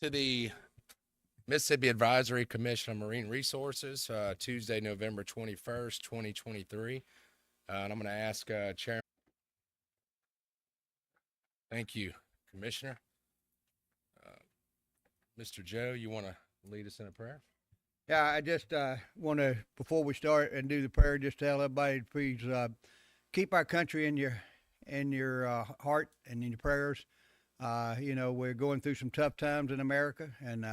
To the Mississippi Advisory Commission on Marine Resources, Tuesday, November 21st, 2023. And I'm going to ask Chairman. Thank you, Commissioner. Mr. Joe, you want to lead us in a prayer? Yeah, I just want to, before we start and do the prayer, just tell everybody to please keep our country in your heart and in your prayers. We're going through some tough times in America, and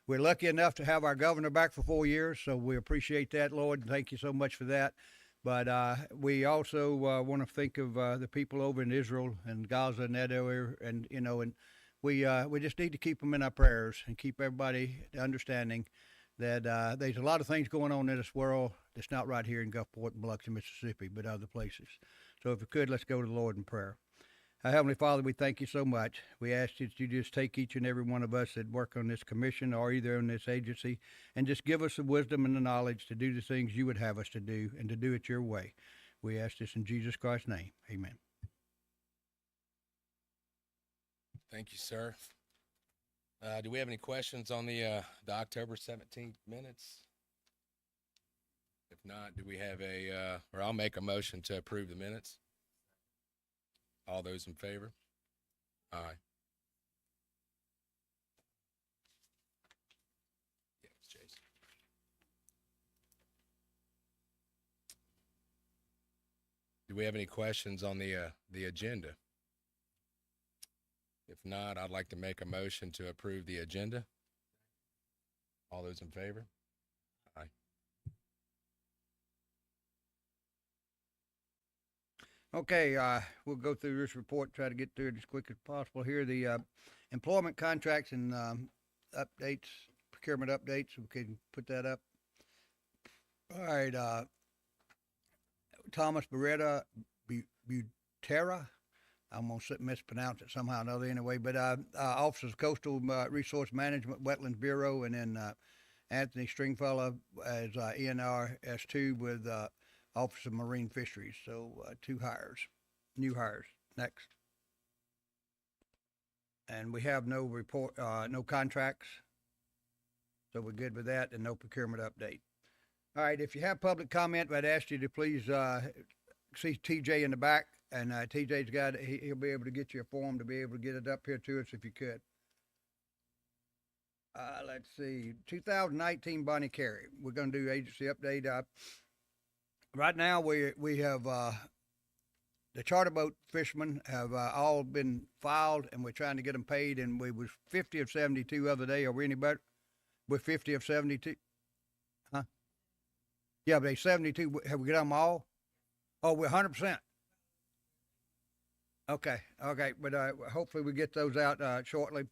we're lucky enough to have our governor back for 4 years, so we appreciate that, Lord, and thank you so much for that. But we also want to think of the people over in Israel and Gaza and that area, and we just need to keep them in our prayers and keep everybody understanding that there's a lot of things going on in this world that's not right here in Gulfport and Biloxi, Mississippi, but other places. So if we could, let's go to the Lord in prayer. Heavenly Father, we thank you so much. We ask that you just take each and every one of us that work on this commission or either in this agency and just give us the wisdom and the knowledge to do the things you would have us to do and to do it your way. We ask this in Jesus Christ's name. Amen. Thank you, sir. Do we have any questions on the October 17th minutes? If not, do we have or I'll make a motion to approve the minutes. All those in favor? Aye. Yeah, it's Jason. Do we have any questions on the agenda? If not, I'd like to make a motion to approve the agenda. All those in favor? Aye. Okay, we'll go through this report, try to get through it as quick as possible here. The employment contracts and updates, procurement updates, we can put that up. All right, Thomas Beretta Butera, I'm going to mispronounce it somehow or another anyway, but Office of Coastal Resource Management, Wetlands Bureau, and then Anthony Stringfellow as ENRS2 with Office of Marine Fisheries. So 2 hires, new hires. Next. And we have no report, no contracts. So we're good with that, and no procurement update. All right, if you have public comment, I'd ask you to please see TJ in the back, and TJ's got, he'll be able to get you a form to be able to get it up here to us if you could. Let's see, 2019 Bonnie Carey. We're going to do agency update. Right now, we have the charter boat fishermen have all been filed, and we're trying to get them paid. And we was 50 of 72 other day. Are we any better? We're 50 of 72. Huh? Yeah, but they 72. Have we got them all? Oh, we're 100%. Okay, but hopefully we get those out shortly.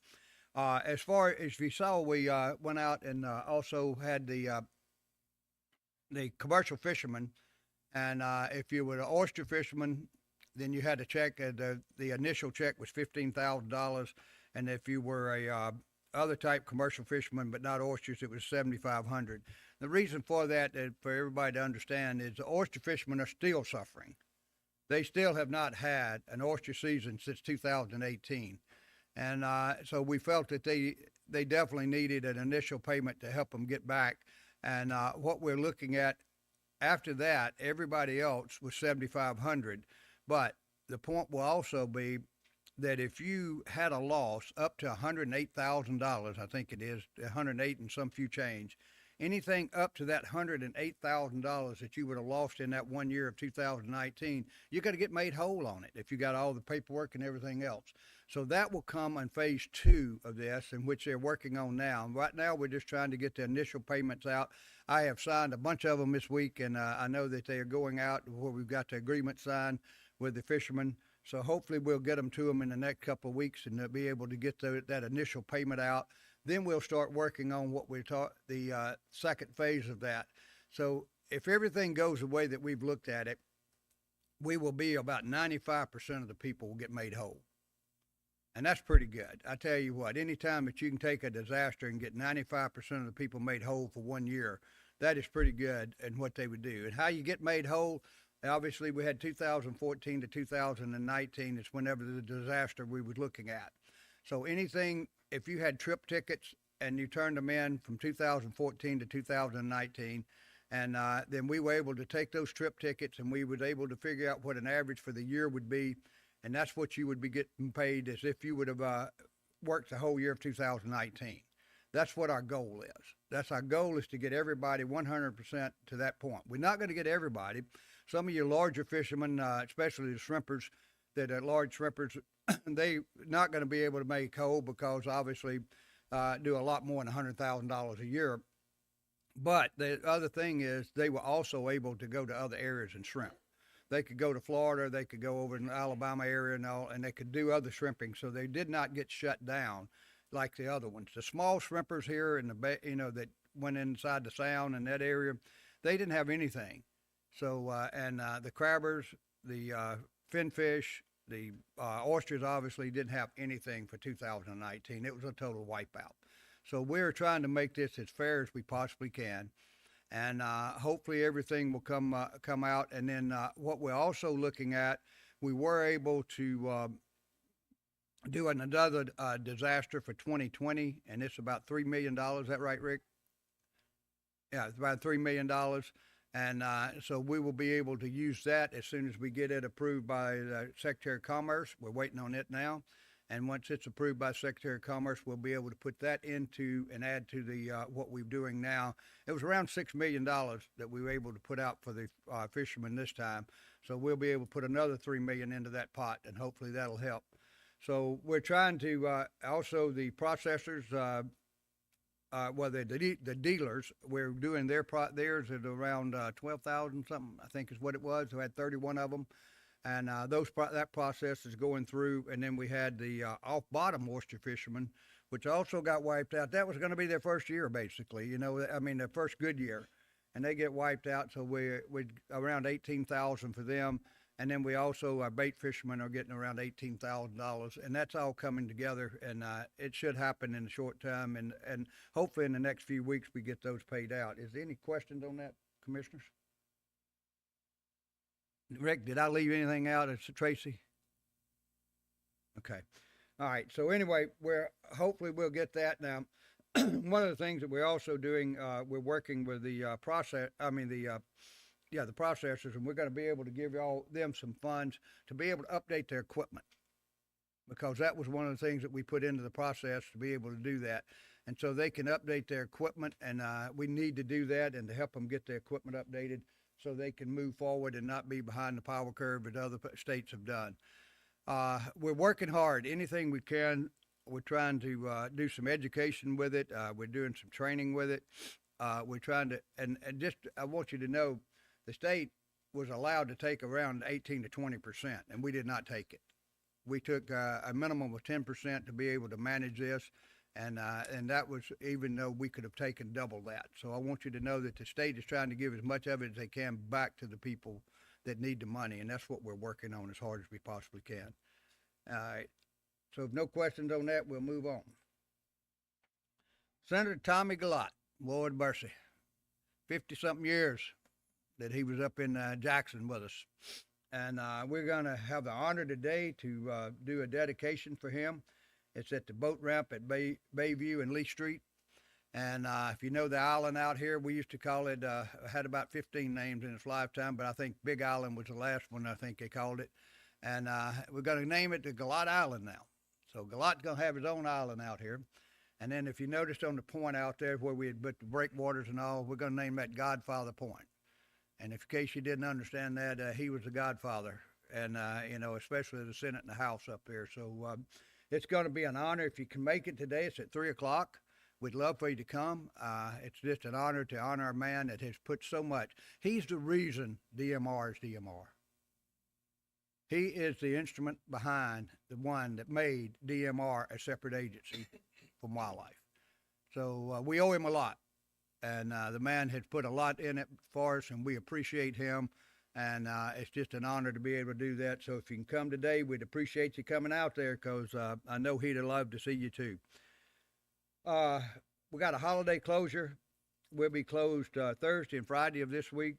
As far as you saw, we went out and also had the commercial fishermen. And if you were an oyster fisherman, then you had to check. The initial check was $15,000, and if you were a other type commercial fisherman but not oysters, it was $7,500. The reason for that, for everybody to understand, is the oyster fishermen are still suffering. They still have not had an oyster season since 2018, and so we felt that they definitely needed an initial payment to help them get back. And what we're looking at. After that, everybody else was $7,500. But the point will also be that if you had a loss up to $108,000, I think it is 108 and some few change, anything up to that $108,000 that you would have lost in that 1 year of 2019, you got to get made whole on it if you got all the paperwork and everything else. So that will come in phase 2 of this, in which they're working on now. Right now, we're just trying to get the initial payments out. I have signed a bunch of them this week, and I know that they are going out where we've got the agreement signed with the fishermen. So hopefully we'll get them to them in the next couple of weeks, and they'll be able to get that initial payment out. Then we'll start working on what we taught the second phase of that. So if everything goes the way that we've looked at it, we will be about 95% of the people will get made whole. And that's pretty good. I tell you what, anytime that you can take a disaster and get 95% of the people made whole for 1 year, that is pretty good in what they would do. And how you get made whole, obviously we had 2014 to 2019 is whenever the disaster we was looking at. So anything if you had trip tickets and you turned them in from 2014 to 2019, and then we were able to take those trip tickets and we were able to figure out what an average for the year would be, and that's what you would be getting paid as if you would have worked the whole year of 2019. That's what our goal is. That's our goal, is to get everybody 100% to that point. We're not going to get everybody. Some of your larger fishermen, especially the shrimpers, that are large shrimpers, they not going to be able to make whole because obviously do a lot more than $100,000 a year. But the other thing is they were also able to go to other areas and shrimp. They could go to Florida, they could go over in the Alabama area and all, and they could do other shrimping. So they did not get shut down like the other ones. The small shrimpers here in the bay, that went inside the sound and that area, they didn't have anything. So the crabbers, the finfish, the oysters obviously didn't have anything for 2019. It was a total wipeout. So we're trying to make this as fair as we possibly can, and hopefully everything will come out. And then what we're also looking at, we were able to do another disaster for 2020, and it's about $3 million. Is that right, Rick? Yeah, it's about $3 million. And so we will be able to use that as soon as we get it approved by the Secretary of Commerce. We're waiting on it now. And once it's approved by Secretary of Commerce, we'll be able to put that into and add to the what we're doing now. It was around $6 million that we were able to put out for the fishermen this time. So we'll be able to put another $3 million into that pot, and hopefully that'll help. So we're trying to also the processors, the dealers, we're doing theirs at around 12,000 something, I think is what it was. We had 31 of them. And that process is going through. And then we had the off-bottom oyster fishermen, which also got wiped out. That was going to be their first year, basically. Their first good year, and they get wiped out. So we around 18,000 for them. And then we also, our bait fishermen are getting around $18,000, and that's all coming together. And it should happen in a short time, and hopefully in the next few weeks we get those paid out. Is there any questions on that, commissioners? Rick, did I leave anything out? It's Tracy. Okay. All right. So anyway, hopefully we'll get that now. One of the things that we're also doing, we're working with the processors, and we're going to be able to give them some funds to be able to update their equipment, because that was one of the things that we put into the process to be able to do that. And so they can update their equipment, and we need to do that and to help them get their equipment updated, so they can move forward and not be behind the power curve that other states have done. We're working hard. Anything we can, we're trying to do some education with it. We're doing some training with it. We're trying to, and just, I want you to know, the state was allowed to take around 18 to 20%, and we did not take it. We took a minimum of 10% to be able to manage this. And that was even though we could have taken double that. So I want you to know that the state is trying to give as much of it as they can back to the people that need the money, and that's what we're working on as hard as we possibly can. All right. So if no questions on that, we'll move on. Senator Tommy Galat, Lord mercy, 50-something years that he was up in Jackson with us. And we're going to have the honor today to do a dedication for him. It's at the boat ramp at Bayview and Lee Street. And if you know the island out here, we used to call it, had about 15 names in its lifetime, but I think Big Island was the last one, I think they called it. And we're going to name it the Galat Island now. So Galat's going to have his own island out here. And then if you noticed on the point out there where we had put the breakwaters and all, we're going to name that Godfather Point. And in case you didn't understand that, he was the Godfather, and, especially the Senate and the House up there. So it's going to be an honor. If you can make it today, it's at 3 o'clock. We'd love for you to come. It's just an honor to honor a man that has put so much. He's the reason DMR is DMR. He is the instrument behind the one that made DMR a separate agency from wildlife. So we owe him a lot. And the man has put a lot in it for us, and we appreciate him. And it's just an honor to be able to do that. So if you can come today, we'd appreciate you coming out there, because I know he'd have loved to see you too. We got a holiday closure. We'll be closed Thursday and Friday of this week.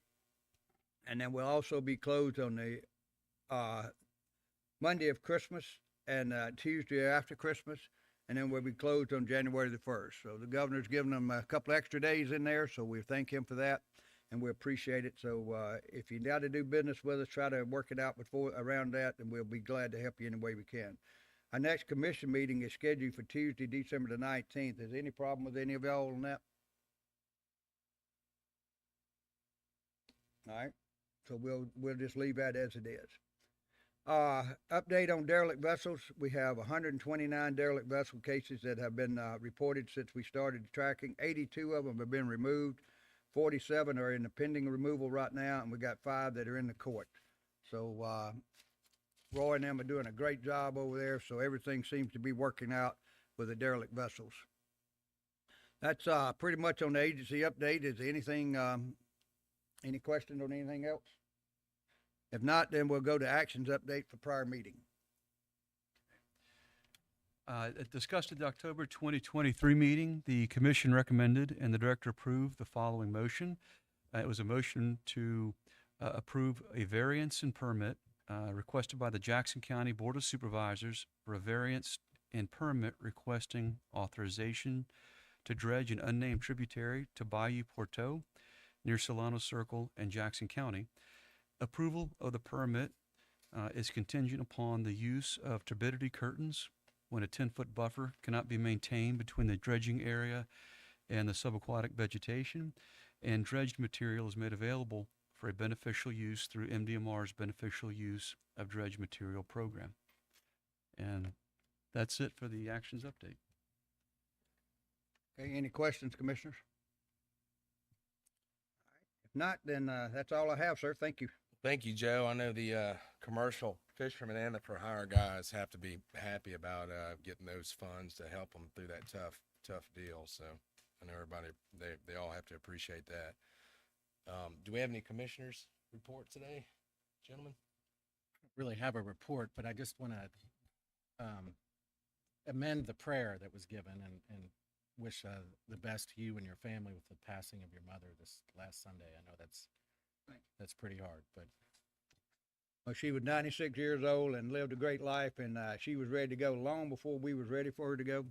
And then we'll also be closed on the Monday of Christmas and Tuesday after Christmas. and then we'll be closed on January the 1st. So the governor's given them a couple extra days in there, so we thank him for that, and we appreciate it. So if you got to do business with us, try to work it out before around that, and we'll be glad to help you any way we can. Our next commission meeting is scheduled for Tuesday, December the 19th. Is there any problem with any of y'all on that? All right, so we'll just leave that as it is. Update on derelict vessels. We have 129 derelict vessel cases that have been reported since we started tracking. 82 of them have been removed. 47 are in the pending removal right now, and we got 5 that are in the court. So Roy and them are doing a great job over there, so everything seems to be working out with the derelict vessels. That's pretty much on the agency update. Is there anything, any questions on anything else? If not, then we'll go to actions update for prior meeting. Discussed at the October 2023 meeting, the commission recommended and the director approved the following motion. It was a motion to approve a variance and permit requested by the Jackson County Board of Supervisors for a variance and permit requesting authorization to dredge an unnamed tributary to Bayou Porteau near Solano Circle and Jackson County. Approval of the permit is contingent upon the use of turbidity curtains when a 10-foot buffer cannot be maintained between the dredging area and the subaquatic vegetation, and dredged material is made available for a beneficial use through MDMR's beneficial use of dredged material program. And that's it for the actions update. Okay, any questions, commissioners? If not, then that's all I have, sir. Thank you. Thank you, Joe. I know the commercial fishermen and the for hire guys have to be happy about getting those funds to help them through that tough deal. So I know everybody, they all have to appreciate that. Do we have any commissioners report today, gentlemen? Really have a report, but I just want to amend the prayer that was given and wish the best to you and your family with the passing of your mother this last Sunday. I know that's pretty hard, but Well, she was 96 years old and lived a great life, and she was ready to go long before we was ready for her to go.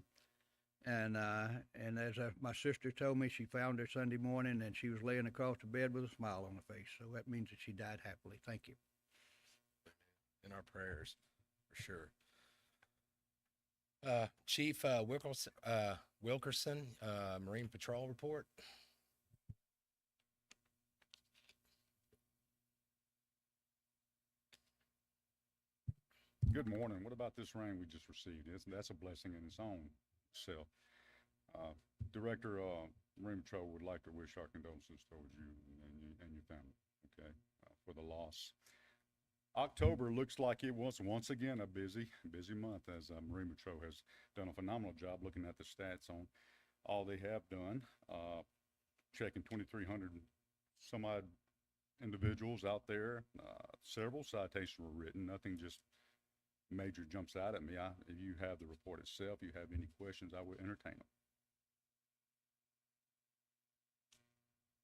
And as my sister told me, she found her Sunday morning and she was laying across the bed with a smile on her face. So that means that she died happily. Thank you. In our prayers, for sure. Chief Wilkerson, Marine Patrol report. Good morning. What about this rain we just received? That's a blessing in its own self. Director Marine Patrol would like to wish our condolences towards you and your family, okay, for the loss. October looks like it was once again a busy month, as Marine Patrol has done a phenomenal job looking at the stats on all they have done, checking 2,300 some odd individuals out there. Several citations were written, nothing just major jumps out at me. If you have the report itself, you have any questions, I would entertain them.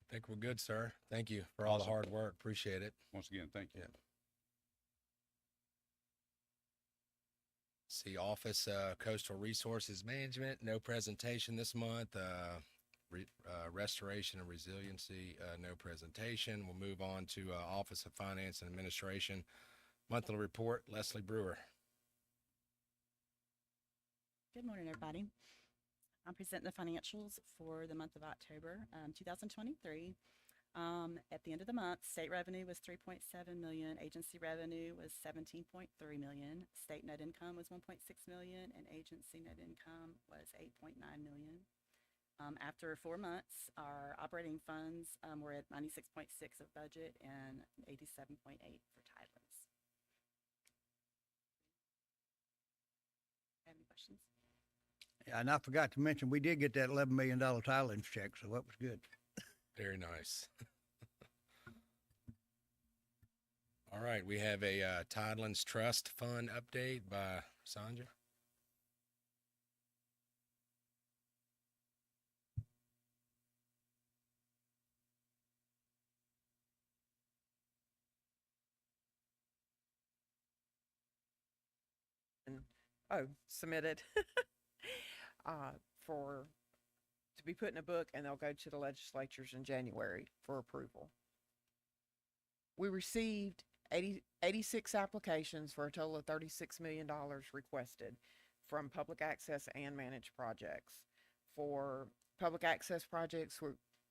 I think we're good, sir. Thank you for all the Awesome. hard work. Appreciate it. Once again, thank you. Yeah. See, Office Coastal Resources Management, no presentation this month. Restoration and Resiliency, no presentation. We'll move on to Office of Finance and Administration, monthly report. Leslie Brewer. Good morning, everybody. I'm presenting the financials for the month of October 2023. At the end of the month, state revenue was $3.7 million, agency revenue was $17.3 million, state net income was $1.6 million, and agency net income was $8.9 million. After 4 months, our operating funds were at 96.6 of budget and 87.8 for Tidelands. Have any questions? Yeah, and I forgot to mention, we did get that $11 million Thailand check, so that was good. Very nice. All right, we have a Tidelands Trust Fund update by Sandra. Oh, submitted. for, to be put in a book, and they'll go to the legislatures in January for approval. We received 86 applications for a total of $36 million requested from public access and managed projects. For public access projects,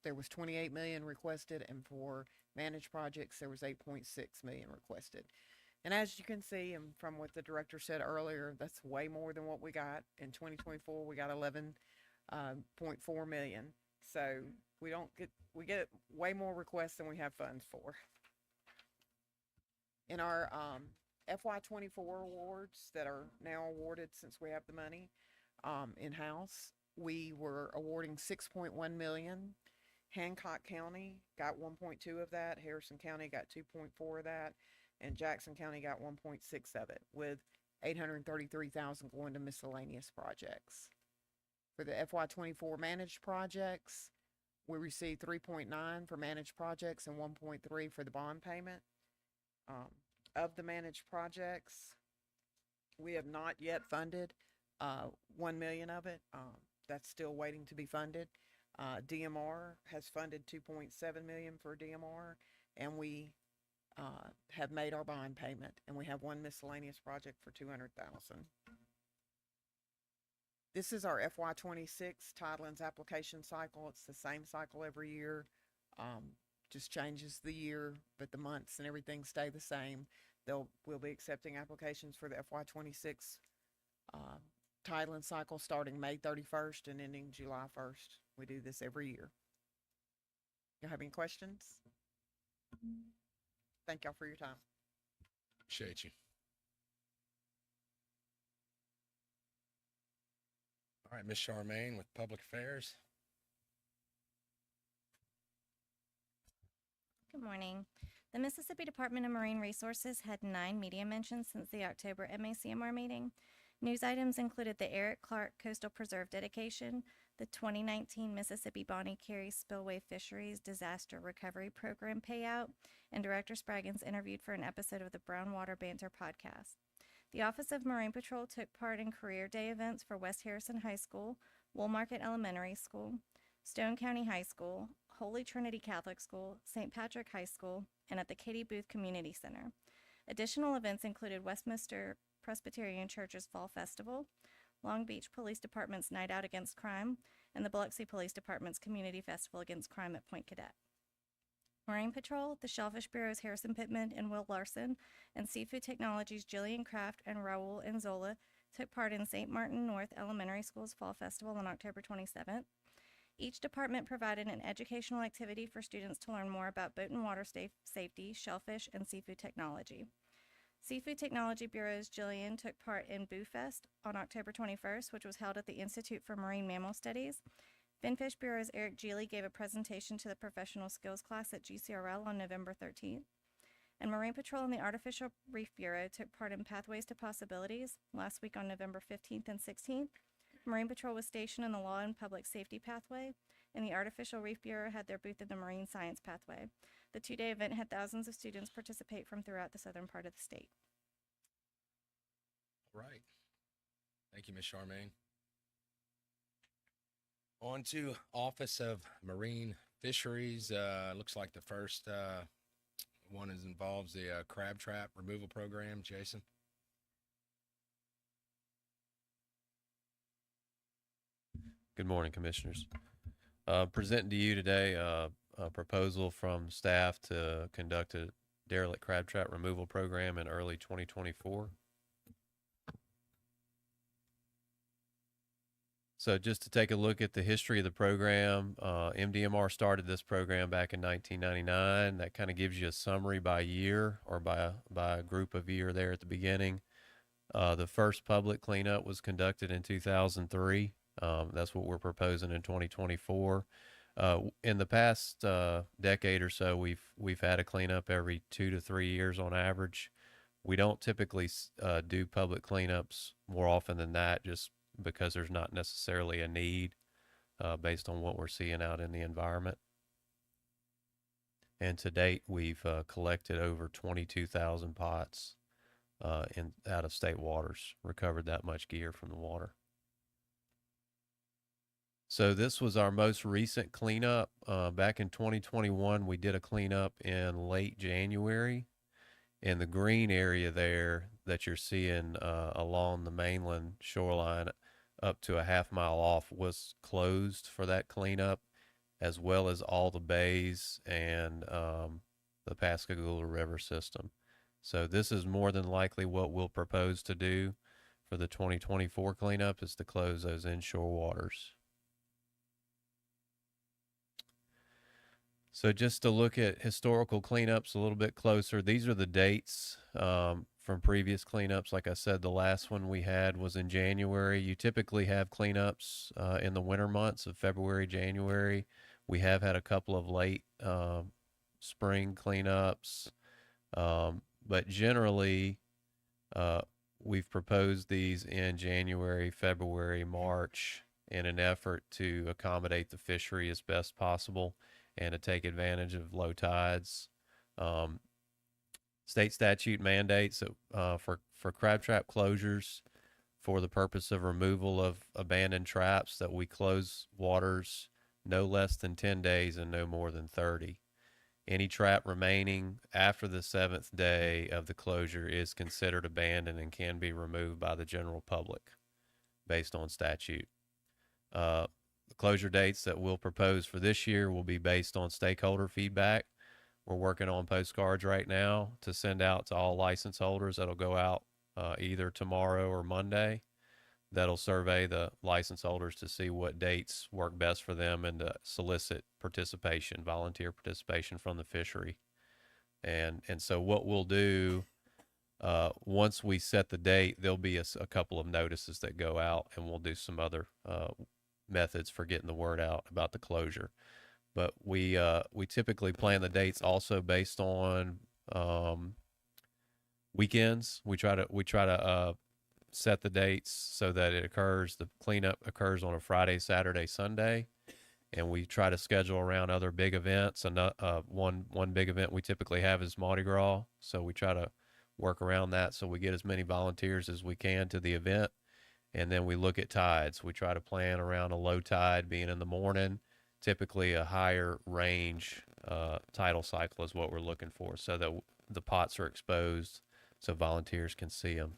there was 28 million requested, and for managed projects, there was 8.6 million requested. And as you can see, and from what the director said earlier, that's way more than what we got. In 2024, we got 11.4 million. So we get way more requests than we have funds for. In our FY24 awards that are now awarded since we have the money in-house, we were awarding 6.1 million. Hancock County got 1.2 of that. Harrison County got 2.4 of that. And Jackson County got 1.6 of it, with 833,000 going to miscellaneous projects. For the FY24 managed projects, we received 3.9 for managed projects and 1.3 for the bond payment. Of the managed projects, we have not yet funded 1 million of it. That's still waiting to be funded. DMR has funded 2.7 million for DMR, and we have made our bond payment, and we have one miscellaneous project for 200,000. This is our FY26 Tidelands application cycle. It's the same cycle every year. Just changes the year, but the months and everything stay the same. We'll be accepting applications for the FY26 Tideland cycle starting May 31st and ending July 1st. We do this every year. You have any questions? Thank y'all for your time. Appreciate you. All right, Ms. Charmaine with Public Affairs. Good morning. The Mississippi Department of Marine Resources had 9 media mentions since the October MACMR meeting. News items included the Eric Clark Coastal Preserve dedication, the 2019 Mississippi Bonnie Carey Spillway Fisheries Disaster Recovery Program payout, and Director Spraggins interviewed for an episode of the Brown Water Banter podcast. The Office of Marine Patrol took part in Career Day events for West Harrison High School, Woolmarket Elementary School, Stone County High School, Holy Trinity Catholic School, St. Patrick High School, and at the Katie Booth Community Center. Additional events included Westminster Presbyterian Church's Fall Festival, Long Beach Police Department's Night Out Against Crime, and the Biloxi Police Department's Community Festival Against Crime at Point Cadet. Marine Patrol, the Shellfish Bureau's Harrison Pittman and Will Larson, and Seafood Technologies' Jillian Kraft and Raul Enzola took part in St. Martin North Elementary School's Fall Festival on October 27th. Each department provided an educational activity for students to learn more about boat and water safety, shellfish, and seafood technology. Seafood Technology Bureau's Jillian took part in Boo Fest on October 21st, which was held at the Institute for Marine Mammal Studies. Finfish Bureau's Eric Geely gave a presentation to the Professional Skills class at GCRL on November 13th. And Marine Patrol and the Artificial Reef Bureau took part in Pathways to Possibilities last week on November 15th and 16th. Marine Patrol was stationed in the Law and Public Safety Pathway, and the Artificial Reef Bureau had their booth in the Marine Science Pathway. The 2-day event had thousands of students participate from throughout the southern part of the state. All right. Thank you, Ms. Charmaine. On to Office of Marine Fisheries. Looks like the first one involves the crab trap removal program. Jason? Good morning, Commissioners. Presenting to you today a proposal from staff to conduct a derelict crab trap removal program in early 2024. So just to take a look at the history of the program, MDMR started this program back in 1999. That kind of gives you a summary by year or by a group of year there at the beginning. The first public cleanup was conducted in 2003. That's what we're proposing in 2024. In the past decade or so, we've had a cleanup every 2 to 3 years on average. We don't typically do public cleanups more often than that, just because there's not necessarily a need based on what we're seeing out in the environment. And to date, we've collected over 22,000 pots in out-of-state waters, recovered that much gear from the water. So this was our most recent cleanup. Back in 2021, we did a cleanup in late January, and the green area there that you're seeing along the mainland shoreline up to a half-mile off was closed for that cleanup, as well as all the bays and the Pascagoula River system. So this is more than likely what we'll propose to do for the 2024 cleanup, is to close those inshore waters. So just to look at historical cleanups a little bit closer, these are the dates from previous cleanups. Like I said, the last one we had was in January. You typically have cleanups in the winter months of February, January. We have had a couple of late spring cleanups, but generally we've proposed these in January, February, March in an effort to accommodate the fishery as best possible and to take advantage of low tides. State statute mandates that for crab trap closures, for the purpose of removal of abandoned traps, that we close waters no less than 10 days and no more than 30. Any trap remaining after the 7th day of the closure is considered abandoned and can be removed by the general public based on statute. The closure dates that we'll propose for this year will be based on stakeholder feedback. We're working on postcards right now to send out to all license holders. That'll go out either tomorrow or Monday. That'll survey the license holders to see what dates work best for them and to solicit participation, volunteer participation from the fishery. And so what we'll do, once we set the date, there'll be a couple of notices that go out, and we'll do some other methods for getting the word out about the closure. But we typically plan the dates also based on weekends. We try to set the dates so that the cleanup occurs on a Friday, Saturday, Sunday, and we try to schedule around other big events. And one big event we typically have is Mardi Gras, so we try to work around that so we get as many volunteers as we can to the event. And then we look at tides. We try to plan around a low tide being in the morning. Typically a higher range tidal cycle is what we're looking for, so that the pots are exposed so volunteers can see them.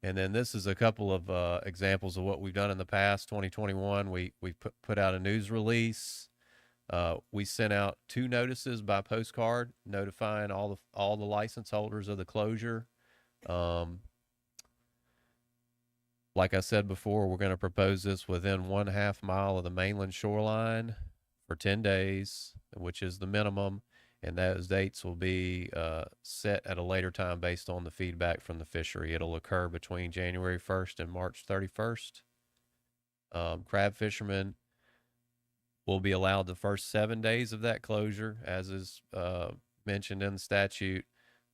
And then this is a couple of examples of what we've done in the past. 2021, we put out a news release. We sent out 2 notices by postcard notifying all the license holders of the closure. Like I said before, we're going to propose this within 1/2 mile of the mainland shoreline for 10 days, which is the minimum. And those dates will be set at a later time based on the feedback from the fishery. It'll occur between January 1st and March 31st. Crab fishermen will be allowed the first 7 days of that closure, as is mentioned in the statute,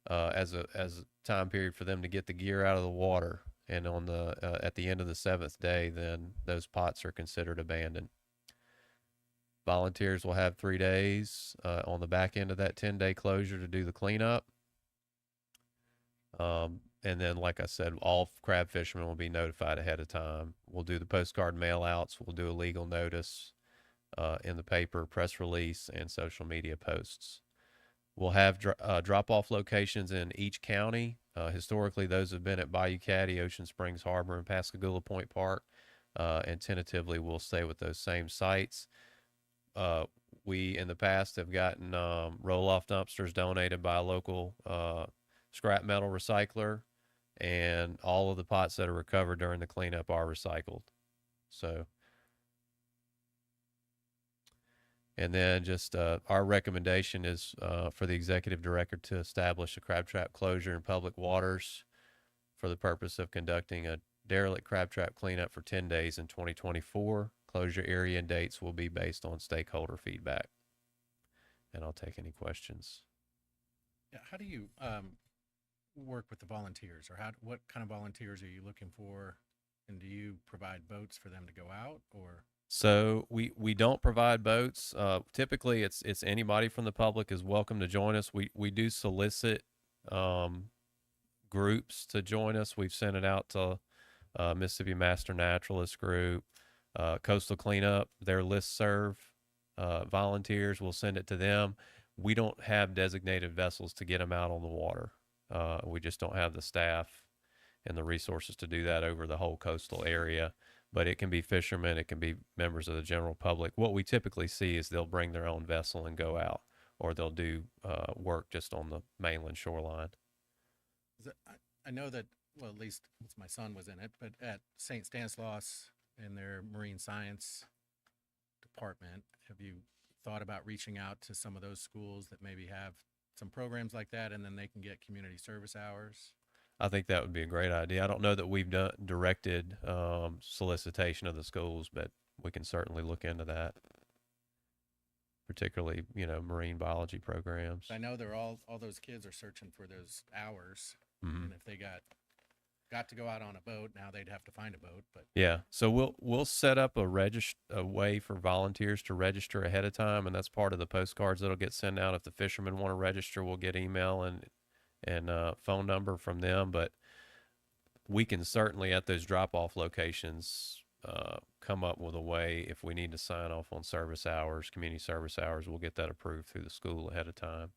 as a time period for them to get the gear out of the water. And on at the end of the 7th day, then those pots are considered abandoned. Volunteers will have 3 days on the back end of that 10-day closure to do the cleanup. And then, like I said, all crab fishermen will be notified ahead of time. We'll do the postcard mail outs. We'll do a legal notice in the paper, press release, and social media posts. We'll have drop-off locations in each county. Historically, those have been at Bayou Caddy, Ocean Springs Harbor, and Pascagoula Point Park. And tentatively, we'll stay with those same sites. We, in the past, have gotten roll-off dumpsters donated by a local scrap metal recycler, and all of the pots that are recovered during the cleanup are recycled. So, and then just our recommendation is for the executive director to establish a crab trap closure in public waters for the purpose of conducting a derelict crab trap cleanup for 10 days in 2024. Closure area and dates will be based on stakeholder feedback. And I'll take any questions. Yeah, how do you work with the volunteers, or what kind of volunteers are you looking for? And do you provide boats for them to go out, or? So we don't provide boats. Typically, it's anybody from the public is welcome to join us. We do solicit groups to join us. We've sent it out to Mississippi Master Naturalist Group, Coastal Cleanup, their listserv volunteers. We'll send it to them. We don't have designated vessels to get them out on the water. We just don't have the staff and the resources to do that over the whole coastal area. But it can be fishermen, it can be members of the general public. What we typically see is they'll bring their own vessel and go out, or they'll do work just on the mainland shoreline. I know that, well, at least my son was in it, but at St. Stanislaus in their marine science department, have you thought about reaching out to some of those schools that maybe have some programs like that, and then they can get community service hours? I think that would be a great idea. I don't know that we've directed solicitation of the schools, but we can certainly look into that, particularly, marine biology programs. I know they're all those kids are searching for those hours, Mhm. and if they got to go out on a boat, now they'd have to find a boat. But Yeah, so we'll set up a way for volunteers to register ahead of time, and that's part of the postcards that'll get sent out. If the fishermen want to register, we'll get email and phone number from them. But we can certainly at those drop-off locations come up with a way. If we need to sign off on service hours, community service hours, we'll get that approved through the school ahead of time.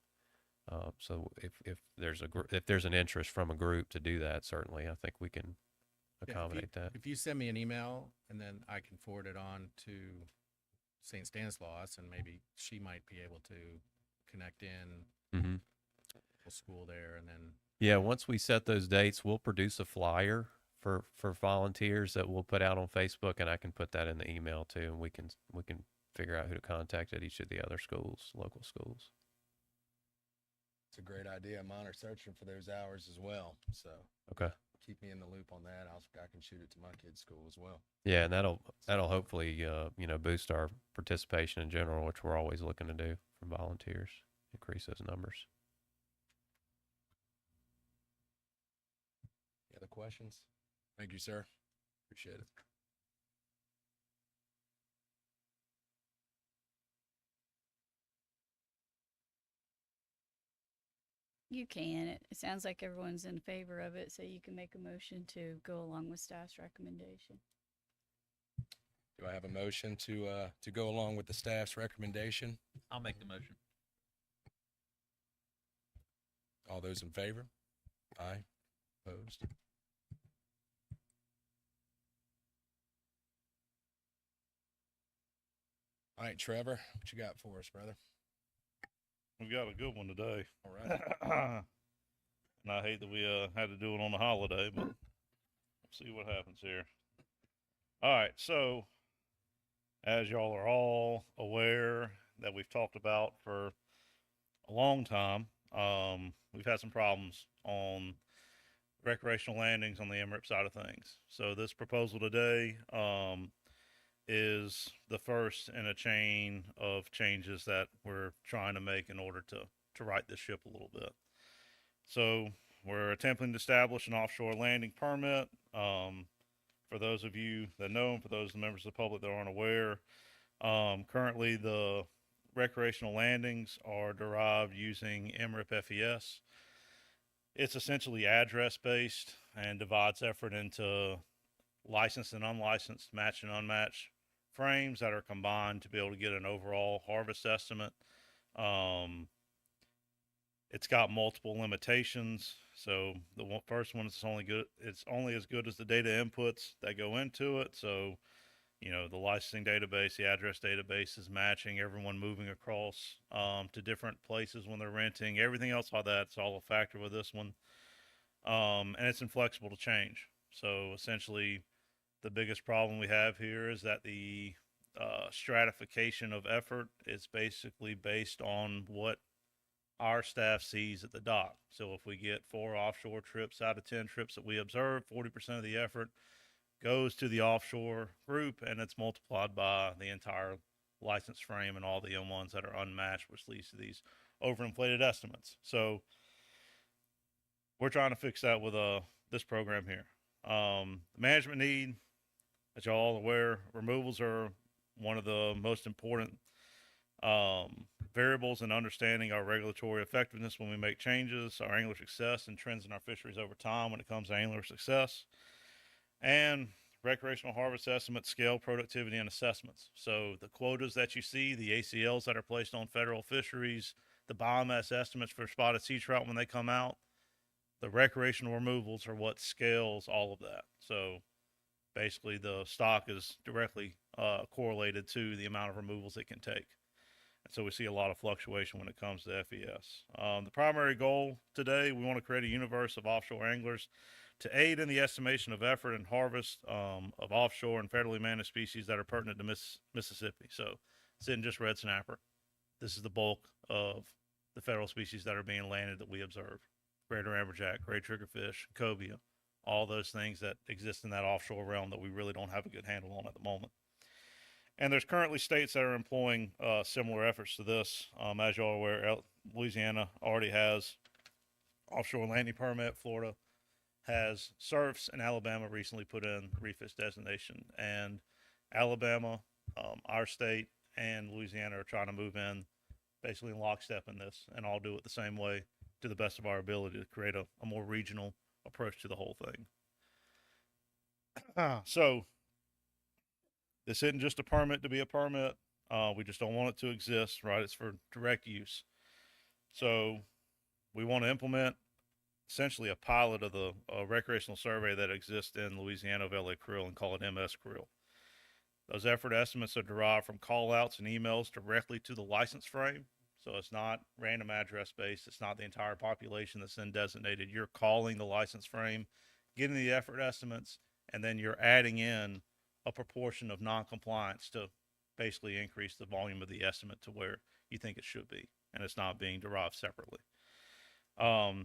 So if there's an interest from a group to do that, certainly I think we can yeah, accommodate that. if you send me an email, and then I can forward it on to St. Stanislaus, and maybe she might be able to connect in Mm-hmm. the school there, and then Yeah, once we set those dates, we'll produce a flyer for volunteers that we'll put out on Facebook, and I can put that in the email too, and we can figure out who to contact at each of the other schools, local schools. It's a great idea. Mine are searching for those hours as well. So Okay. keep me in the loop on that. I can shoot it to my kids' school as well. Yeah, and that'll hopefully boost our participation in general, which we're always looking to do from volunteers, increase those numbers. Any other questions? Thank you, sir. Appreciate it. You can. It sounds like everyone's in favor of it, so you can make a motion to go along with staff's recommendation. Do I have a motion to go along with the staff's recommendation? I'll make the motion. All those in favor? Aye. Opposed? All right, Trevor, what you got for us, brother? We got a good one today. All right. And I hate that we had to do it on a holiday, but we'll see what happens here. All right, so as y'all are all aware that we've talked about for a long time, we've had some problems on recreational landings on the MRIP side of things. So this proposal today is the first in a chain of changes that we're trying to make in order to right this ship a little bit. So we're attempting to establish an offshore landing permit. For those of you that know, and for those members of the public that aren't aware, currently the recreational landings are derived using MRIP FES. It's essentially address based and divides effort into licensed and unlicensed, matched and unmatched frames that are combined to be able to get an overall harvest estimate. It's got multiple limitations. So the first one is it's only as good as the data inputs that go into it. So, the licensing database, the address database is matching everyone moving across to different places when they're renting. Everything else like that, it's all a factor with this one. And it's inflexible to change. So essentially, the biggest problem we have here is that the stratification of effort is basically based on what our staff sees at the dock. So if we get 4 offshore trips out of 10 trips that we observe, 40% of the effort goes to the offshore group, and it's multiplied by the entire license frame and all the ones that are unmatched, which leads to these overinflated estimates. So we're trying to fix that with this program here. Management need, as y'all all aware, removals are one of the most important variables in understanding our regulatory effectiveness when we make changes, our angler success, and trends in our fisheries over time when it comes to angler success. and recreational harvest estimates, scale, productivity, and assessments. So the quotas that you see, the ACLs that are placed on federal fisheries, the biomass estimates for spotted sea trout when they come out, the recreational removals are what scales all of that. So basically the stock is directly correlated to the amount of removals it can take. And so we see a lot of fluctuation when it comes to FES. The primary goal today, we want to create a universe of offshore anglers to aid in the estimation of effort and harvest of offshore and federally managed species that are pertinent to Mississippi. So it's in just red snapper. This is the bulk of the federal species that are being landed that we observe. Greater amberjack, gray triggerfish, cobia, all those things that exist in that offshore realm that we really don't have a good handle on at the moment. And there's currently states that are employing similar efforts to this. As you all are aware, Louisiana already has offshore landing permit. Florida has SURFs, and Alabama recently put in reef fish designation. And Alabama, our state, and Louisiana are trying to move in basically in lockstep in this, and all do it the same way to the best of our ability to create a more regional approach to the whole thing. So this isn't just a permit to be a permit. We just don't want it to exist, right? It's for direct use. So we want to implement essentially a pilot of the recreational survey that exists in Louisiana of LA Krill and call it MS Krill. Those effort estimates are derived from call outs and emails directly to the license frame. So it's not random address based. It's not the entire population that's then designated. You're calling the license frame, getting the effort estimates, and then you're adding in a proportion of non-compliance to basically increase the volume of the estimate to where you think it should be, and it's not being derived separately.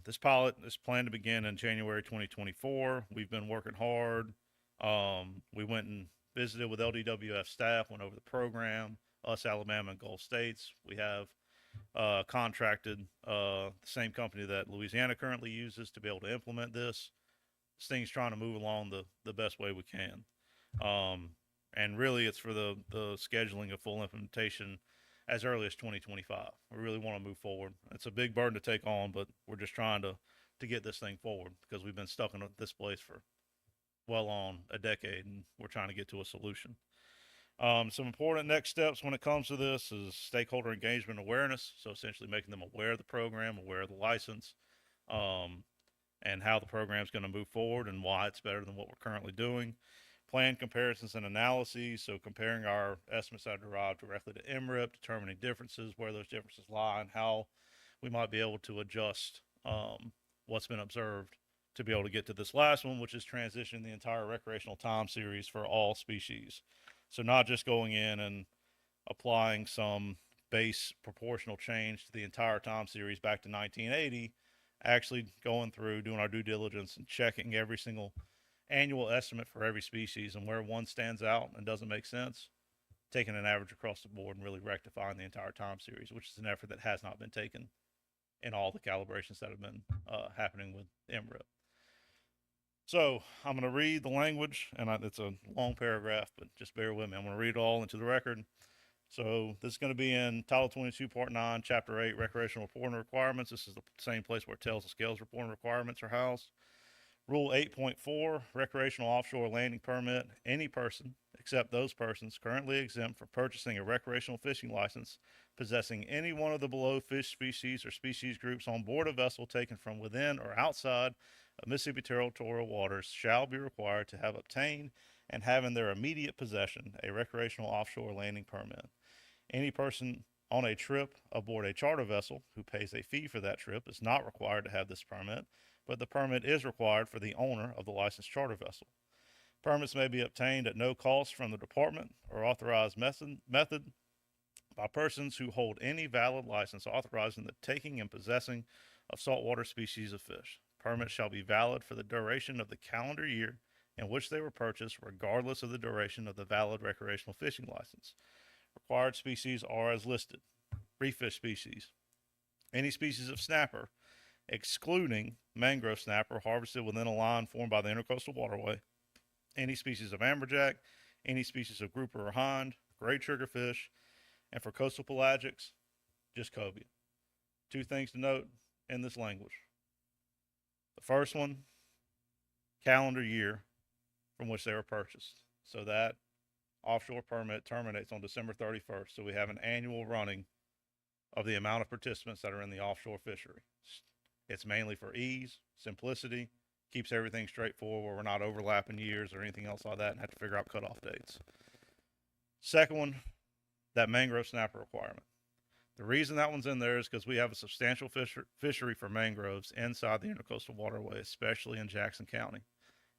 This pilot is planned to begin in January 2024. We've been working hard. We went and visited with LDWF staff, went over the program, us, Alabama, and Gulf States. We have contracted the same company that Louisiana currently uses to be able to implement this. This thing's trying to move along the best way we can. And really it's for the scheduling of full implementation as early as 2025. We really want to move forward. It's a big burden to take on, but we're just trying to get this thing forward because we've been stuck in this place for well on a decade, and we're trying to get to a solution. Some important next steps when it comes to this is stakeholder engagement awareness. So essentially making them aware of the program, aware of the license, and how the program is going to move forward and why it's better than what we're currently doing. Plan comparisons and analyses. So comparing our estimates that are derived directly to MRIP, determining differences, where those differences lie, and how we might be able to adjust what's been observed to be able to get to this last one, which is transitioning the entire recreational time series for all species. So not just going in and applying some base proportional change to the entire time series back to 1980, actually going through, doing our due diligence and checking every single annual estimate for every species, and where one stands out and doesn't make sense, taking an average across the board and really rectifying the entire time series, which is an effort that has not been taken in all the calibrations that have been happening with MRIP. So I'm going to read the language, and it's a long paragraph, but just bear with me. I'm going to read it all into the record. So this is going to be in Title 22, Part 9, Chapter 8, Recreational Reporting Requirements. This is the same place where tails and scales reporting requirements are housed. Rule 8.4, Recreational Offshore Landing Permit. Any person, except those persons currently exempt from purchasing a recreational fishing license, possessing any one of the below fish species or species groups on board a vessel taken from within or outside of Mississippi territorial waters, shall be required to have obtained and have in their immediate possession a recreational offshore landing permit. Any person on a trip aboard a charter vessel who pays a fee for that trip is not required to have this permit, but the permit is required for the owner of the licensed charter vessel. Permits may be obtained at no cost from the department or authorized method by persons who hold any valid license authorizing the taking and possessing of saltwater species of fish. Permits shall be valid for the duration of the calendar year in which they were purchased, regardless of the duration of the valid recreational fishing license. Required species are as listed: reef fish species, any species of snapper, excluding mangrove snapper harvested within a line formed by the intercoastal waterway, any species of amberjack, any species of grouper or hind, gray triggerfish, and for coastal pelagics, just cobia. Two things to note in this language. The first one, calendar year from which they were purchased. So that offshore permit terminates on December 31st. So we have an annual running of the amount of participants that are in the offshore fishery. It's mainly for ease, simplicity, keeps everything straightforward where we're not overlapping years or anything else like that and have to figure out cutoff dates. Second one, that mangrove snapper requirement. The reason that one's in there is because we have a substantial fishery for mangroves inside the intercoastal waterway, especially in Jackson County.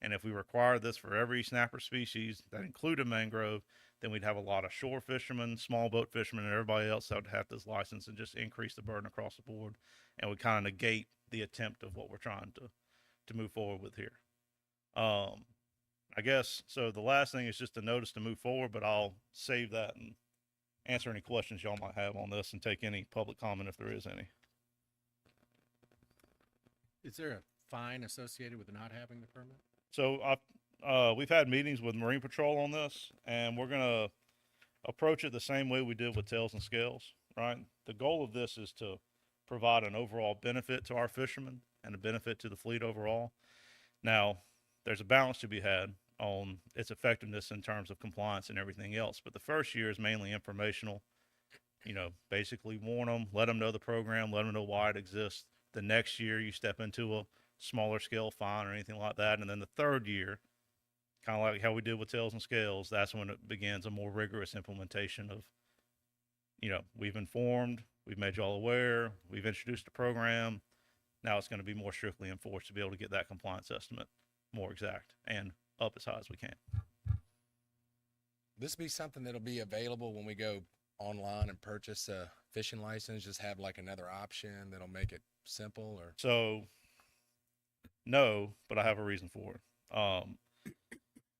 And if we require this for every snapper species that included mangrove, then we'd have a lot of shore fishermen, small boat fishermen, and everybody else that would have this license and just increase the burden across the board. And we kind of negate the attempt of what we're trying to move forward with here. I guess, so the last thing is just a notice to move forward, but I'll save that and answer any questions y'all might have on this and take any public comment if there is any. Is there a fine associated with not having the permit? So we've had meetings with Marine Patrol on this, and we're going to approach it the same way we did with tails and scales, right? The goal of this is to provide an overall benefit to our fishermen and a benefit to the fleet overall. Now, there's a balance to be had on its effectiveness in terms of compliance and everything else. But the first year is mainly informational, basically warn them, let them know the program, let them know why it exists. The next year you step into a smaller scale fine or anything like that. And then the third year, kind of like how we did with tails and scales, that's when it begins a more rigorous implementation of, we've informed, we've made y'all aware, we've introduced a program. Now it's going to be more strictly enforced to be able to get that compliance estimate more exact and up as high as we can. This be something that'll be available when we go online and purchase a fishing license, just have like another option that'll make it simple, or? So no, but I have a reason for it.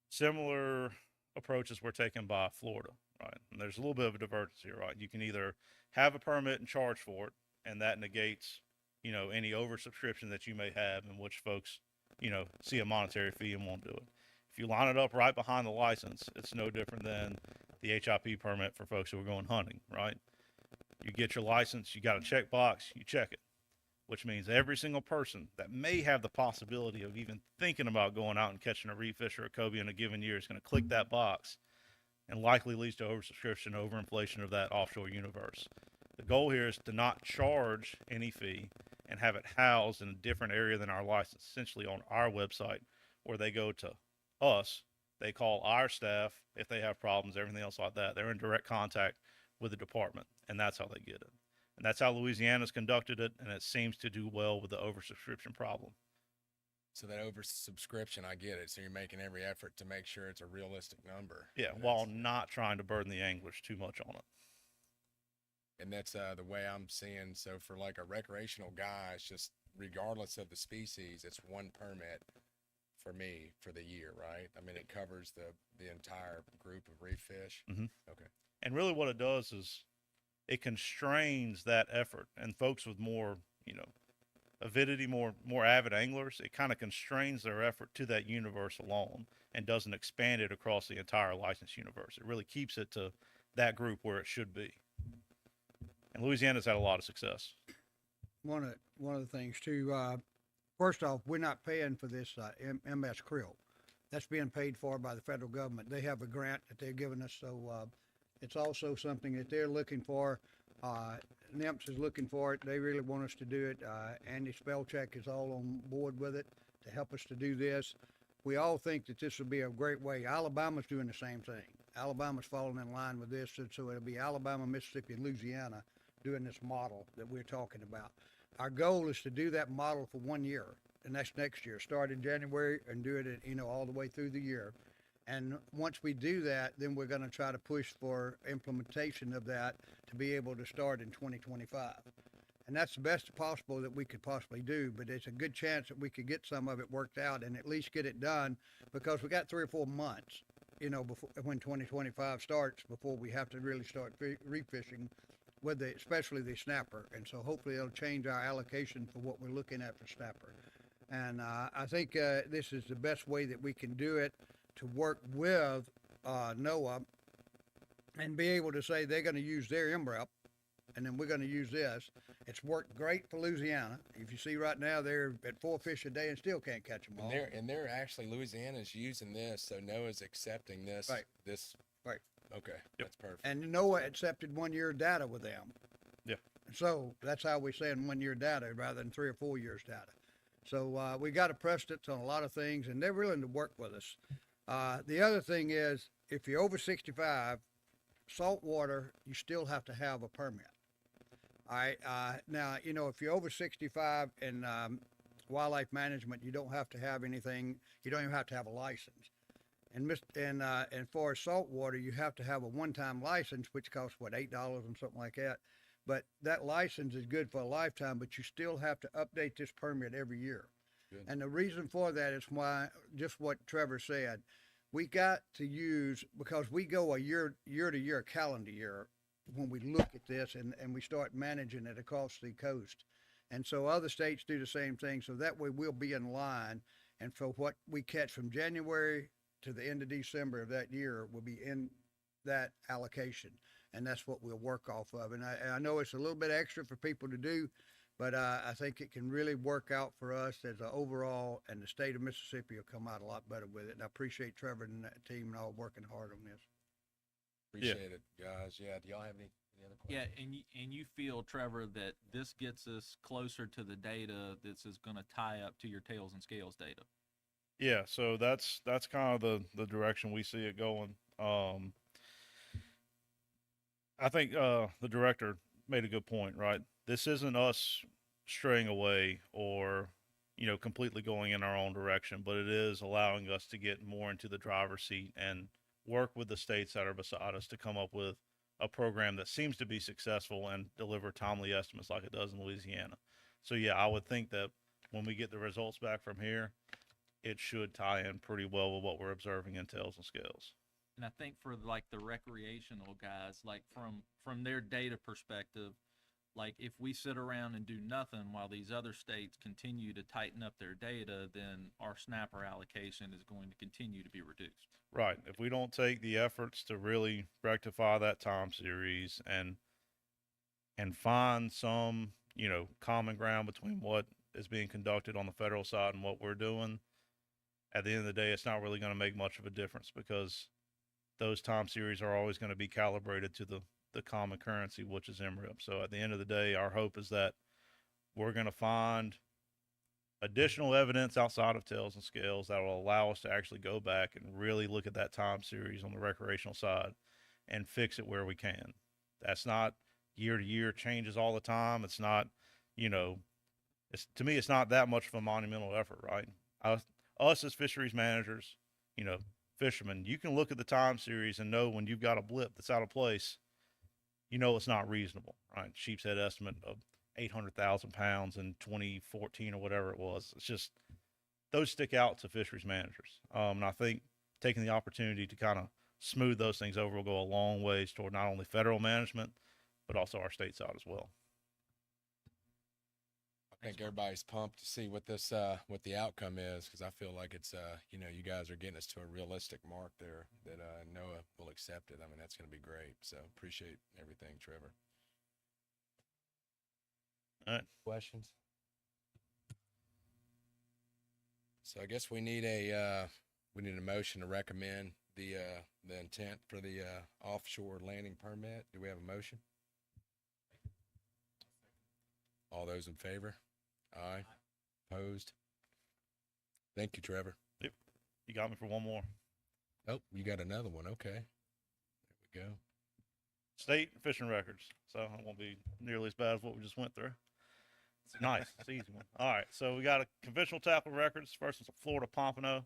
Similar approaches were taken by Florida, right? And there's a little bit of a divergence here, right? You can either have a permit and charge for it, and that negates, any oversubscription that you may have in which folks, see a monetary fee and won't do it. If you line it up right behind the license, it's no different than the HIP permit for folks who are going hunting, right? You get your license, you got a check box, you check it, which means every single person that may have the possibility of even thinking about going out and catching a reef fish or a cobia in a given year is going to click that box, and likely leads to oversubscription, overinflation of that offshore universe. The goal here is to not charge any fee and have it housed in a different area than our license, essentially on our website, where they go to us, they call our staff if they have problems, everything else like that. They're in direct contact with the department, and that's how they get it. And that's how Louisiana's conducted it, and it seems to do well with the oversubscription problem. So that oversubscription, I get it. So you're making every effort to make sure it's a realistic number. Yeah, while not trying to burden the anglers too much on it. And that's the way I'm seeing. So for like a recreational guy, it's just regardless of the species, it's one permit for me for the year, right? I mean, it covers the entire group of reef fish. Mm-hmm. Okay. And really what it does is it constrains that effort, and folks with more, avidity, more avid anglers, it kind of constrains their effort to that universe alone and doesn't expand it across the entire license universe. It really keeps it to that group where it should be. And Louisiana's had a lot of success. One of the things too, first off, we're not paying for this MS Krill. That's being paid for by the federal government. They have a grant that they're giving us, so it's also something that they're looking for. NIMS is looking for it. They really want us to do it. Andy Spellcheck is all on board with it to help us to do this. We all think that this would be a great way. Alabama's doing the same thing. Alabama's falling in line with this, and so it'll be Alabama, Mississippi, and Louisiana doing this model that we're talking about. Our goal is to do that model for 1 year, and that's next year. Start in January and do it, all the way through the year. And once we do that, then we're going to try to push for implementation of that to be able to start in 2025. And that's the best possible that we could possibly do, but it's a good chance that we could get some of it worked out and at least get it done, because we got 3 or 4 months, before when 2025 starts, before we have to really start reef fishing with especially the snapper. And so hopefully it'll change our allocation for what we're looking at for snapper. And I think this is the best way that we can do it, to work with NOAA and be able to say they're going to use their MREP and then we're gonna use this. It's worked great for Louisiana. If you see right now, they're at 4 fish a day and still can't catch them all. And they're actually, Louisiana's using this, so NOAA's accepting this. Right. This. Right. Okay. That's perfect. And NOAA accepted 1 year data with them. Yeah. So that's how we saying 1 year data rather than 3 or 4 years data. So we got a precedence on a lot of things, and they're willing to work with us. The other thing is, if you're over 65, saltwater, you still have to have a permit. All right. Now, you know, if you're over 65 in wildlife management, you don't have to have anything. You don't even have to have a license. And for saltwater, you have to have a one-time license, which costs what, $8 and something like that. But that license is good for a lifetime, but you still have to update this permit every year. Good. And the reason for that is why, just what Trevor said, we got to use, because we go a year to year, calendar year, when we look at this and we start managing it across the coast. And so other states do the same thing. So that way we'll be in line. And for what we catch from January to the end of December of that year will be in that allocation. And that's what we'll work off of. And I know it's a little bit extra for people to do, but I think it can really work out for us as an overall, and the state of Mississippi will come out a lot better with it. And I appreciate Trevor and that team and all working hard on this. Appreciate it, guys. Yeah. Do y'all have any other questions? Yeah, and you feel, Trevor, that this gets us closer to the data this is going to tie up to your tails and scales data. Yeah, so that's kind of the direction we see it going. I think the director made a good point, right? This isn't us straying away or, you know, completely going in our own direction, but it is allowing us to get more into the driver's seat and work with the states that are beside us to come up with a program that seems to be successful and deliver timely estimates like it does in Louisiana. So yeah, I would think that when we get the results back from here, it should tie in pretty well with what we're observing in tails and scales. And I think for like the recreational guys, like from their data perspective, like if we sit around and do nothing while these other states continue to tighten up their data, then our snapper allocation is going to continue to be reduced. Right. If we don't take the efforts to really rectify that time series and find some, you know, common ground between what is being conducted on the federal side and what we're doing, at the end of the day, it's not really going to make much of a difference, because those time series are always going to be calibrated to the common currency, which is MRIP. So at the end of the day, our hope is that we're going to find additional evidence outside of tails and scales that will allow us to actually go back and really look at that time series on the recreational side and fix it where we can. That's not year to year changes all the time. It's not, you know, to me, it's not that much of a monumental effort, right? Us as fisheries managers, you know, fishermen, you can look at the time series and know when you've got a blip that's out of place, you know, it's not reasonable, right? Sheep's head estimate of 800,000 pounds in 2014 or whatever it was. It's just, those stick out to fisheries managers. And I think taking the opportunity to kind of smooth those things over will go a long ways toward not only federal management, but also our state side as well. I think everybody's pumped to see what this what the outcome is, because I feel like it's you know, you guys are getting us to a realistic mark there that NOAA will accept it. I mean, that's going to be great. So appreciate everything, Trevor. All right. Questions? So I guess we need a motion to recommend the intent for the offshore landing permit. Do we have a motion? All those in favor? Aye. Opposed? Thank you, Trevor. Yep. You got me for one more. Oh, you got another one. Okay. There we go. State fishing records. So it won't be nearly as bad as what we just went through. It's nice. It's an easy one. All right. So we got a conventional tackle records. First one's a Florida Pompano.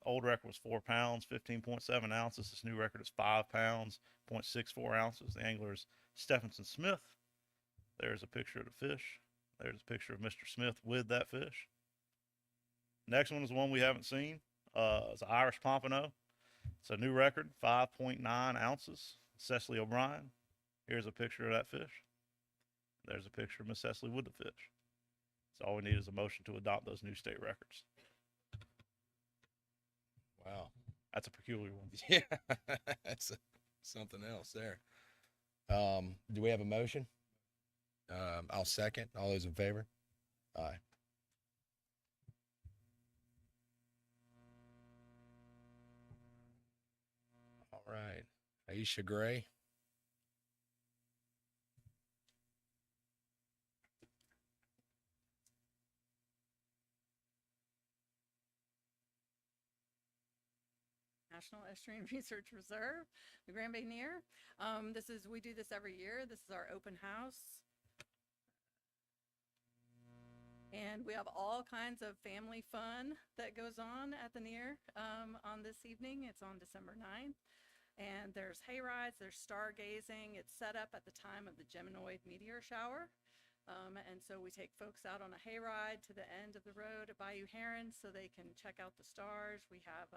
Old record was 4 pounds, 15.7 ounces. This new record is 5 pounds, 0.64 ounces. The angler is Stephenson Smith. There's a picture of the fish. There's a picture of Mr. Smith with that fish. Next one is the one we haven't seen. It's an Irish Pompano. It's a new record, 5.9 ounces. Cecily O'Brien. Here's a picture of that fish. There's a picture of Miss Cecily with the fish. So all we need is a motion to adopt those new state records. Wow. That's a peculiar one. Yeah, that's something else there. Do we have a motion? I'll second. All those in favor? Aye. All right. Aisha Gray. National Estuarine Research Reserve, the Grand Bay Near. We do this every year. This is our open house. And we have all kinds of family fun that goes on at the Near on this evening. It's on December 9th. And there's hay rides, there's stargazing. It's set up at the time of the Geminoid meteor shower. And so we take folks out on a hay ride to the end of the road at Bayou Heron so they can check out the stars. We have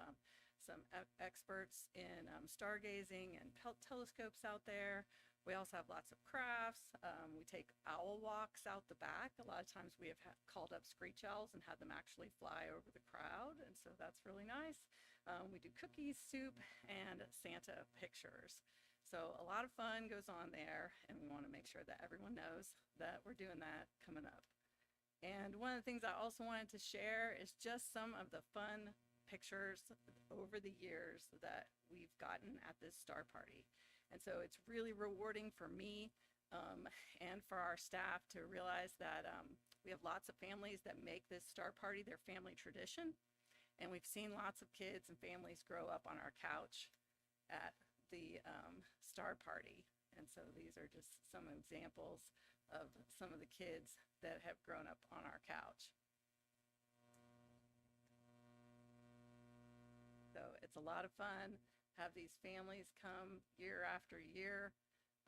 some experts in stargazing and telescopes out there. We also have lots of crafts. We take owl walks out the back. A lot of times we have called up screech owls and had them actually fly over the crowd, and so that's really nice. We do cookies, soup, and Santa pictures. So a lot of fun goes on there, and we want to make sure that everyone knows that we're doing that coming up. And one of the things I also wanted to share is just some of the fun pictures over the years that we've gotten at this star party. And so it's really rewarding for me and for our staff to realize that we have lots of families that make this star party their family tradition. And we've seen lots of kids and families grow up on our couch at the star party. And so these are just some examples of some of the kids that have grown up on our couch. So it's a lot of fun. Have these families come year after year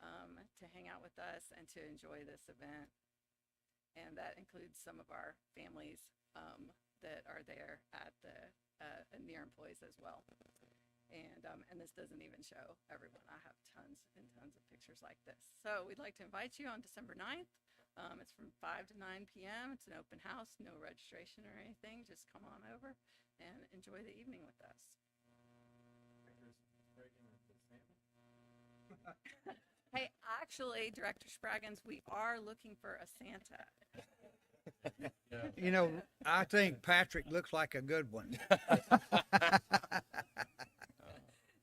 to hang out with us and to enjoy this event. And that includes some of our families that are there at the Near employees as well. And this doesn't even show everyone. I have tons and tons of pictures like this. So we'd like to invite you on December 9th. It's from 5 to 9 p.m. It's an open house, no registration or anything. Just come on over and enjoy the evening with us. Hey, actually, Director Spraggins, we are looking for a Santa. You know, I think Patrick looks like a good one.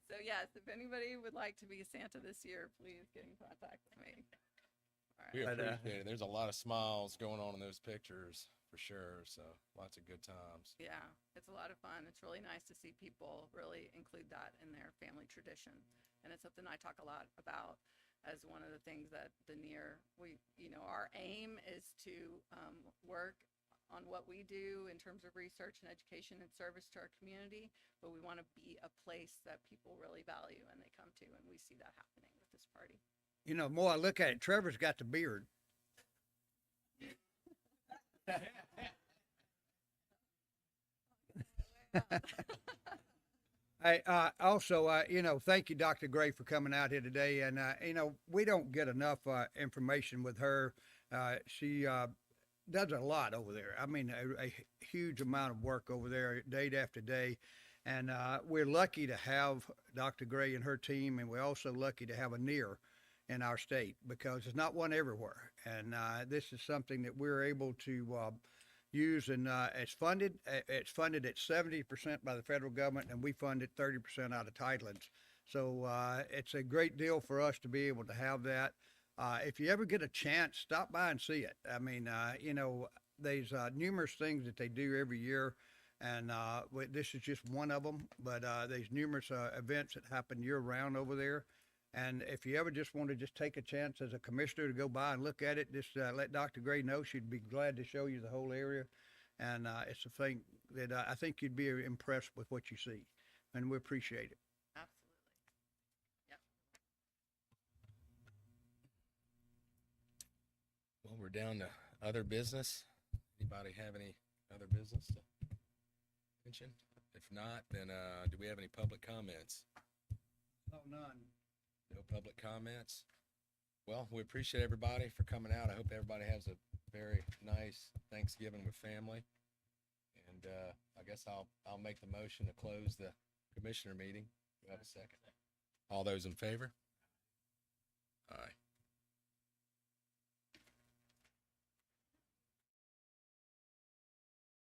So yes, if anybody would like to be a Santa this year, please get in contact with me. All We right. appreciate it. There's a lot of smiles going on in those pictures for sure. So lots of good times. Yeah, it's a lot of fun. It's really nice to see people really include that in their family tradition. And it's something I talk a lot about as one of the things that the Near, our aim is to work on what we do in terms of research and education and service to our community, but we want to be a place that people really value and they come to, and we see that happening with this party. You know, the more I look at it, Trevor's got the beard. Hey, also, thank you, Dr. Gray, for coming out here today. And, we don't get enough information with her. She does a lot over there. I mean, a huge amount of work over there day after day. And we're lucky to have Dr. Gray and her team, and we're also lucky to have a Near in our state because there's not one everywhere. And this is something that we're able to use, and it's funded at 70% by the federal government, and we fund it 30% out of Tidelands. So it's a great deal for us to be able to have that. If you ever get a chance, stop by and see it. I mean, there's numerous things that they do every year, and this is just one of them, but there's numerous events that happen year round over there. And if you ever just want to just take a chance as a commissioner to go by and look at it, just let Dr. Gray know. She'd be glad to show you the whole area. And it's a thing that I think you'd be impressed with what you see. And we appreciate it. Absolutely. Yep. Well, we're down to other business. Anybody have any other business to mention? If not, then do we have any public comments? Oh, none. No public comments. Well, we appreciate everybody for coming out. I hope everybody has a very nice Thanksgiving with family. And I guess I'll make the motion to close the commissioner meeting. Do you have a second? All those in favor?